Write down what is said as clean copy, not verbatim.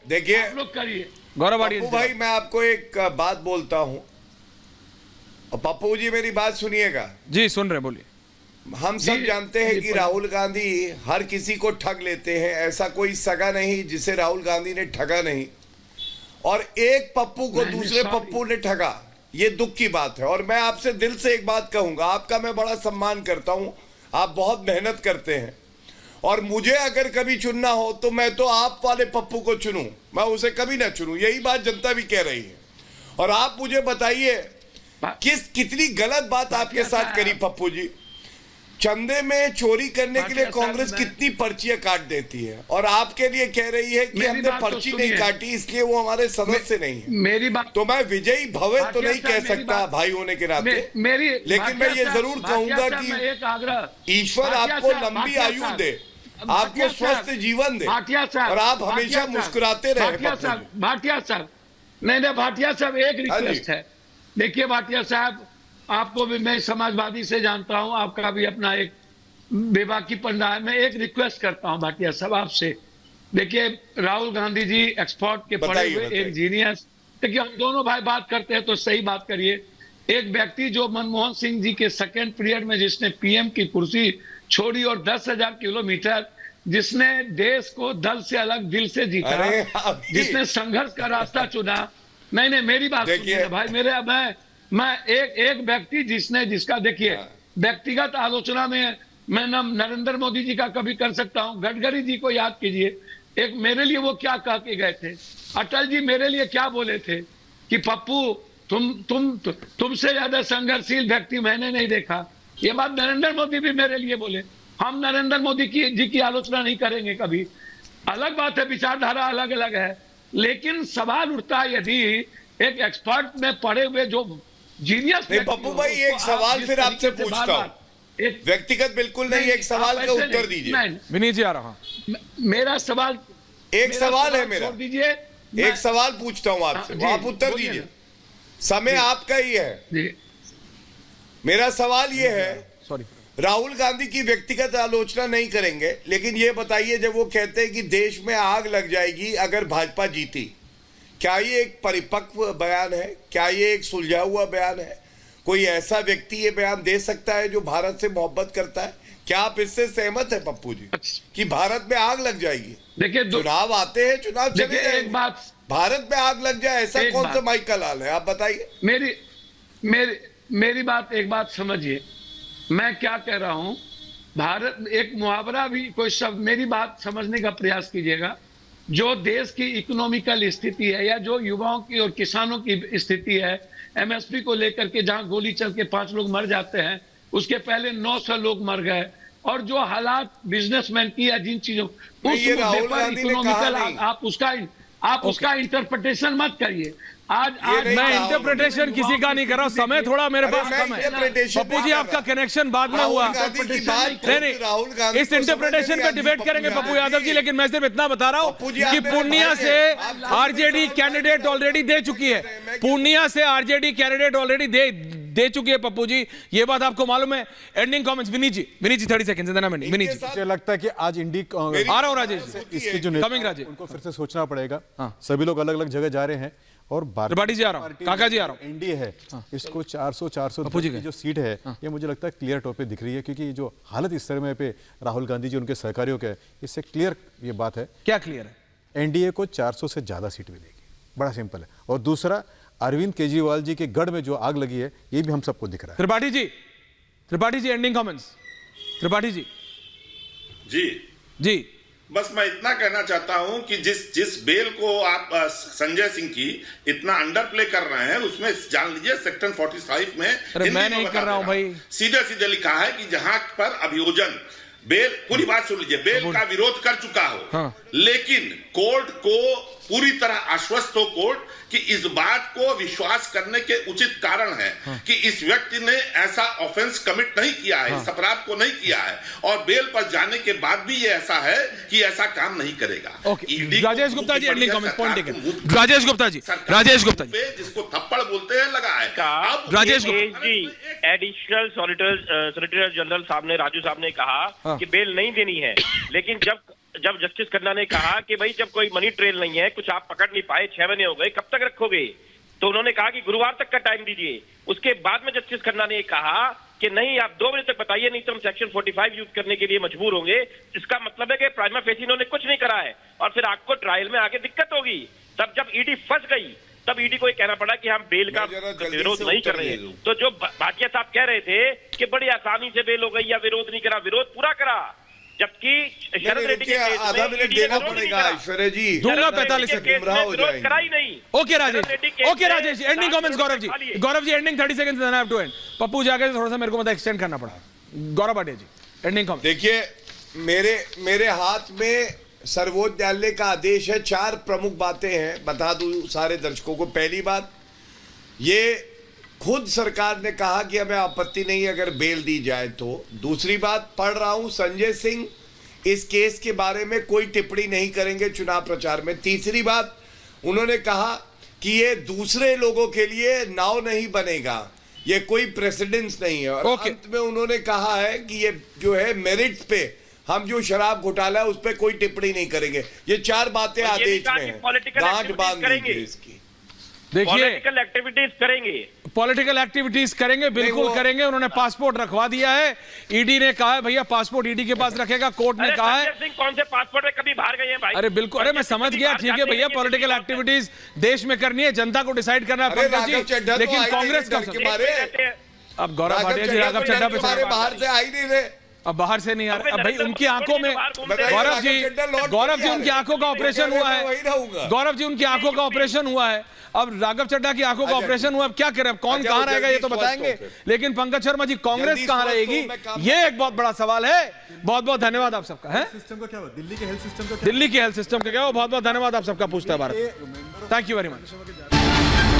देखिए आप लोग करिए। गौरव पप्पू भाई, मैं आपको एक बात बोलता हूं, और पप्पू जी मेरी बात सुनिएगा। जी सुन रहे, बोलिए। हम सब जी, जानते हैं जी, कि राहुल गांधी हर किसी को ठग लेते हैं, ऐसा कोई सगा नहीं जिसे राहुल गांधी ने ठगा नहीं, और एक पप्पू को दूसरे पप्पू ने ठगा, ये दुख की बात है। और मैं आपसे दिल से एक बात कहूंगा, आपका मैं बड़ा सम्मान करता हूं, आप बहुत मेहनत करते हैं, और मुझे अगर कभी चुनना हो तो मैं तो आप वाले पप्पू को चुनूं, मैं उसे कभी ना चुनूं। यही बात जनता भी कह रही है। और आप मुझे बताइए कितनी गलत बात आपके साथ करी पप्पू जी। चंदे में चोरी करने के लिए कांग्रेस कितनी पर्चियां काट देती है, और आपके लिए कह रही है कि हमने पर्ची नहीं काटी इसलिए वो हमारे सदस्य नहीं है। मेरी बात तो मैं विजयी भवे तो नहीं कह सकता भाई होने के नाते, लेकिन मैं ये जरूर कहूंगा कि ईश्वर आपको लंबी आयु दे, आपको स्वस्थ जीवन दे, और आप हमेशा मुस्कुराते रहे। भाटिया साहब, नहीं भाटिया साहब, एक रिक्वेस्ट है। देखिए भाटिया साहब, आपको भी मैं समाजवादी से जानता हूं, आपका भी अपना एक बेबाकी पंडा है। मैं एक रिक्वेस्ट करता हूं भाटिया साहब आपसे। देखिए राहुल गांधी जी एक्सपर्ट के पढ़े हुए एक जीनियस, देखिए हम दोनों भाई बात करते हैं तो सही बात करिए। एक व्यक्ति जो मनमोहन सिंह जी के सेकेंड पीरियड में जिसने पीएम की कुर्सी छोड़ी और 10,000 किलोमीटर, जिसने देश को दल से अलग दिल से जीता, जिसने संघर्ष का रास्ता चुना। नहीं मेरी बात सुनिए भाई, मैं एक व्यक्ति जिसका देखिए व्यक्तिगत आलोचना में मैं नरेंद्र मोदी जी का कभी कर सकता हूं। गडकरी जी को याद कीजिए, एक मेरे लिए वो क्या कह के गए थे, अटल जी मेरे लिए क्या बोले थे कि पप्पू तुमसे ज्यादा संघर्षशील व्यक्ति मैंने नहीं देखा। ये बात नरेंद्र मोदी भी मेरे लिए बोले। हम नरेंद्र मोदी जी की आलोचना नहीं करेंगे कभी, अलग बात है, विचारधारा अलग अलग है, लेकिन सवाल उठता है यदि एक एक्सपर्ट में पढ़े हुए जो जीनियस। पप्पू भाई एक सवाल फिर आपसे पूछता हूं, व्यक्तिगत बिल्कुल नहीं, एक सवाल का उत्तर दीजिए। विनीत जी आ रहा, मेरा सवाल एक सवाल है मेरा, दीजिए एक सवाल पूछता हूं आपसे, आप उत्तर दीजिए, समय आपका ही है। मेरा सवाल ये है, राहुल गांधी की व्यक्तिगत आलोचना नहीं करेंगे, लेकिन ये बताइए जब वो कहते हैं कि देश में आग लग जाएगी अगर भाजपा जीती, क्या ये एक परिपक्व बयान है? क्या ये एक सुलझा हुआ बयान है? कोई ऐसा व्यक्ति ये बयान दे सकता है जो भारत से मोहब्बत करता है? क्या आप इससे सहमत है पप्पू जी कि भारत में आग लग जाएगी? देखिए चुनाव आते हैं, चुनाव चले जाएंगे, एक बात, भारत में आग लग जाए ऐसा कौन सा माइकल हाल है? आप बताइए। मेरी बात, एक बात समझिए, मैं क्या कह रहा हूं। भारत एक मुहावरा भी कोई शब्द, मेरी बात समझने का प्रयास कीजिएगा। जो देश की इकोनॉमिकल स्थिति है या जो युवाओं की और किसानों की स्थिति है, एमएसपी को लेकर के जहां गोली चल के 5 लोग मर जाते हैं, उसके पहले 900 लोग मर गए, और जो हालात बिजनेसमैन की या जिन चीजों उस मुद्दे पर इकोनॉमिकल, आप उसका इंटरप्रिटेशन मत करिए। आज मैं इंटरप्रिटेशन किसी का नहीं कर रहा हूं, समय थोड़ा मेरे पास कम है। पप्पू जी आपका कनेक्शन बाद में हुआ, नहीं इस इंटरप्रिटेशन पे डिबेट करेंगे पप्पू यादव जी, लेकिन मैं सिर्फ इतना बता रहा हूं कि पूर्णिया से आरजेडी कैंडिडेट ऑलरेडी दे चुकी है, पूर्णिया से आरजेडी कैंडिडेट ऑलरेडी दे चुकी है पप्पू जी, ये बात आपको मालूम है। एंडिंग कमेंट्स विनीत जी 30 सेकंड देना। विनीत जी, मुझे लगता है कि आज इंडी आ रहा हूं राजेश, इसके जो उनको फिर से सोचना पड़ेगा। सभी लोग अलग अलग जगह जा रहे हैं, और त्रिपाठी जी आ रहा हूं, काका जी आ रहा हूं, एनडीए है, इसको 400 की जो सीट है, ये मुझे लगता है क्लियर टॉप पे दिख रही है, क्योंकि जो हालत इस समय पे राहुल गांधी जी उनके सहकारियों के, इससे क्लियर ये बात है। क्या क्लियर है? एनडीए को 400 से ज्यादा सीट मिलेगी, बड़ा सिंपल है। और दूसरा, अरविंद केजरीवाल जी के गढ़ में जो आग लगी है, ये भी हम सबको दिख रहा है। Tripathi ji ending comments. त्रिपाठी जी जी बस मैं इतना कहना चाहता हूं कि जिस बेल को आप संजय सिंह की इतना अंडर प्ले कर रहे हैं, उसमें जान लीजिए सेक्शन 45 में मैं नहीं कर रहा हूं भाई, सीधे लिखा है कि जहां पर अभियोजन बेल, पूरी बात सुन लीजिए, बेल का विरोध कर चुका हो, लेकिन कोर्ट को पूरी तरह आश्वस्त हो कोर्ट कि इस बात को विश्वास करने के उचित कारण है कि इस व्यक्ति ने ऐसा ऑफेंस कमिट नहीं किया है, इस अपराध को नहीं किया है, और बेल पर जाने के बाद भी ये ऐसा है कि ऐसा काम नहीं करेगा। Rajesh Gupta ji ending comment point taken. Rajesh Gupta ji जिसको थप्पड़ बोलते हैं लगा है। अब राजेश एडिशनल सॉलिसिटर जनरल साहब ने, राजू साहब ने कहा कि बेल नहीं देनी है, लेकिन जब जब जस्टिस खन्ना ने कहा कि भाई जब कोई मनी ट्रेल नहीं है, कुछ आप पकड़ नहीं पाए, 6 महीने हो गए, कब तक रखोगे? तो उन्होंने कहा कि गुरुवार तक का टाइम दीजिए। उसके बाद में जस्टिस खन्ना ने कहा कि नहीं, आप 2 बजे तक बताइए, नहीं तो हम सेक्शन 45 यूज करने के लिए मजबूर होंगे। इसका मतलब है कि प्राइमा फेसी इन्होंने कुछ नहीं करा है और फिर आपको ट्रायल में आगे दिक्कत होगी। तब जब ईडी फंस गई तब ईडी को ये कहना पड़ा कि हम बेल का विरोध नहीं कर रहे हैं। तो जो भाटिया साहब कह रहे थे कि बड़ी आसानी से बेल हो गई या विरोध नहीं करा, विरोध पूरा करा। जबकि शरद रेड्डी के केस में आधा मिनट देना पड़ेगा ऐश्वर्या जी, दूंगा 45 सेकंड, गुमराह हो जाएंगे। करा ही नहीं। Okay Rajesh, okay Rajesh, ending comments Gaurav ji, Gaurav ji ending 30 seconds then I have to end. Pappu ji आगे थोड़ा सा मेरे को मतलब एक्सटेंड करना पड़ा। Gaurav Bhatia ji ending comment. देखिए मेरे हाथ में सर्वोच्च न्यायालय का आदेश है, 4 प्रमुख बातें हैं, बता दूं सारे दर्शकों को। पहली बात, ये खुद सरकार ने कहा कि हमें आपत्ति नहीं अगर बेल दी जाए तो। दूसरी बात, पढ़ रहा हूं संजय सिंह इस केस के बारे में कोई टिप्पणी नहीं करेंगे चुनाव प्रचार में। तीसरी बात, उन्होंने कहा कि ये दूसरे लोगों के लिए नाव नहीं बनेगा, ये कोई प्रेसिडेंस नहीं है। और अंत में उन्होंने कहा है कि ये जो है मेरिट पे हम जो शराब घोटाला है उस पर कोई टिप्पणी नहीं करेंगे। ये 4 बातें आदेश में हैं, गांठ बांध देंगे इसकी। देखिए पॉलिटिकल एक्टिविटीज करेंगे, पॉलिटिकल एक्टिविटीज करेंगे, बिल्कुल करेंगे। उन्होंने पासपोर्ट रखवा दिया है, ईडी ने कहा है भैया पासपोर्ट ईडी के पास रखेगा, कोर्ट ने कहा है। कौन से पासपोर्ट में कभी बाहर गए हैं भाई? अरे बिल्कुल, अरे मैं समझ गया, ठीक है भैया, पॉलिटिकल एक्टिविटीज देश में करनी है, जनता को डिसाइड करना है पंकज जी, लेकिन कांग्रेस का अब गौरव भाटिया जी राघव चड्ढा पे बाहर से आई नहीं रहे, अब बाहर से नहीं आ रहा। अब भाई उनकी आंखों में गौरव जी उनकी आंखों का ऑपरेशन हुआ है, गौरव जी उनकी आंखों का ऑपरेशन हुआ है। अब राघव चड्ढा की आंखों का ऑपरेशन हुआ, अब क्या करें, अब कौन कहां रहेगा ये तो बताएंगे, लेकिन पंकज शर्मा जी कांग्रेस कहां रहेगी ये एक बहुत बड़ा सवाल है। बहुत बहुत धन्यवाद आप सबका। है सिस्टम का क्या हुआ, दिल्ली के हेल्थ सिस्टम का, दिल्ली के हेल्थ सिस्टम का क्या हुआ, बहुत बहुत धन्यवाद आप सबका पूछता है Bharat. Thank you very much.